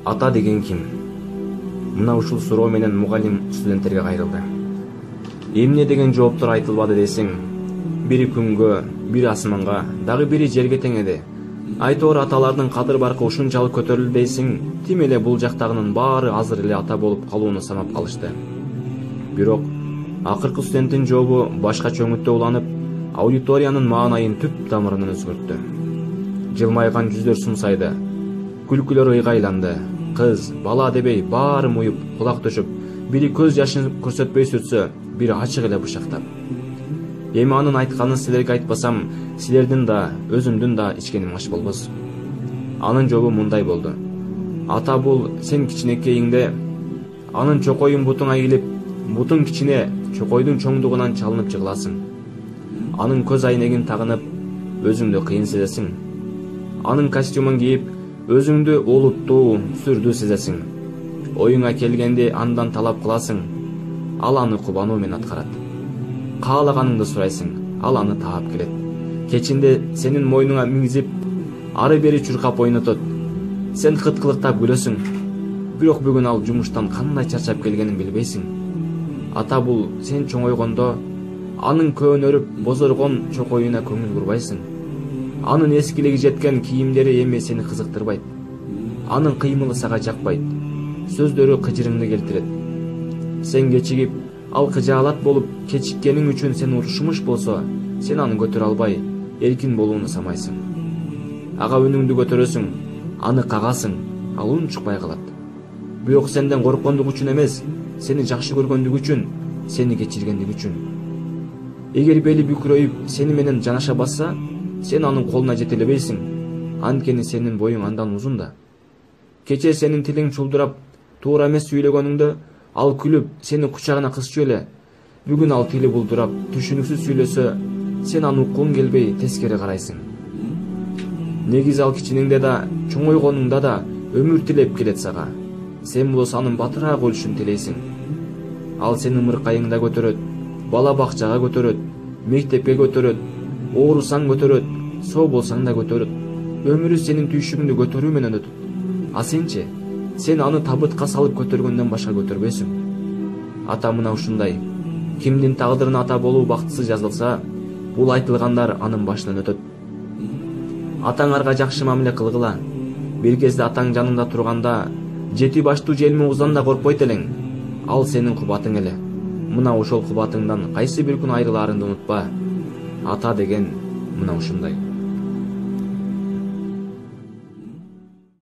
Ата деген ким? Мына ушул суроо менен мугалим студенттерге кайрылды. Эмне деген жооптор айтылбады десең, бири күнгө, бири асманга, дагы бири жерге тең эди. Айтор аталардын кадыр баркы ушунчалык көтөрүлдү дейсиң, тим эле бул жактагынын баары азыр эле ата болуп калууну санап калышты. Бирок акыркы студенттин жообу башкача өңүттө уланып, аудиториянын маанайын түп тамырынан өзгөрттү. Жылмайган жүздөр сумсайды, күлкүлөр ыйгайланды. Кыз, бала дебей баары муюп, кулак төшүп, бири көз жашын көрсөтпөй сүртсө, бири ачык эле бышактап. Эми анын айтканын силерге айтпасам, силердин да, өзүмдүн да ичкеним аш болбос. Анын жообу мындай болду. Ата бул сен кичинекейиңде, анын чокоюн бутуңа килип, бутуң кичине, чокойдун чоңдугунан чалынып жыгыласың. Анын көз айнегин тагынып, өзүңдү кыйын сезесиң. Анын костюмун кийип, өзүңдү олуттуу, сүрдүү сезесиң. Оюңа келгенде андан талап кыласың. Ал аны кубануу менен аткарат. Каалаганыңды сурайсың, ал аны таап келет. Кечинде сенин мойнуңа миңзип, ары бери чуркап ойнотот. Сен кыткылыктап күлөсүң. Бирок бүгүн ал жумуштан кандай чарчап келгенин билбейсиң. Ата бул сен чоңойгондо, анын көөнөрүп, бозоргон чокоюна көңүл бурбайсың. Анын эскилиги жеткен кийимдери эми сени кызыктырбайт. Анын кыймылы сага жакпайт. Сөздөрү кыжырыңды келтирет. Сен кечигип, ал кыжаалат болуп кечиккениң үчүн сен урушмуш болсо, сен аны көтөрө албай, эркин болууну самайсың. Ага үнүңдү көтөрөсүң, аны кагасың, ал унчукпай калат. Бирок сенден корккондук үчүн эмес, сени жакшы көргөндүгү үчүн, сени кечиргендиги үчүн. Эгер бели бүкүрөйүп сени менен жанаша басса, сен анын колуна жете элебейсиң. Анткени сенин боюң андан узун да. Кече сенин тилиң чулдурап, туура эмес сүйлөгөнүңдө, ал күлүп сени кучагына кысчу эле. Бүгүн ал тили булдурап, түшүнүксүз сүйлөсө, сен аны уккуң келбей тескери карайсың. Негизи ал кичиниңде да, чоңойгонуңда да өмүр тилеп келет сага. Сен болсо анын батыраак өлүшүн тилейсиң. Ал сени мыркайыңда көтөрөт, бала бакчага көтөрөт, мектепке көтөрөт, оорусаң көтөрөт, соо болсаң да көтөрөт. Өмүрү сенин түйшүгүңдү көтөрүү менен өтөт. А сенчи, сен аны табытка салып көтөргөндөн башка көтөрбөйсүң. Ата мына ушундай. Кимдин тагдырына ата болуу бактысы жазылса, бул айтылгандар анын башынан өтөт. Атаңарга жакшы мамиле кылгыла. Бир кезде атаң жанында турганда, жети баштуу желмууздан да коркпойт элең. Ал сенин кубатың эле. Мына ошол кубатыңдан кайсы бир күн айрылаарыңды унутпа. Ата деген мына ушундай.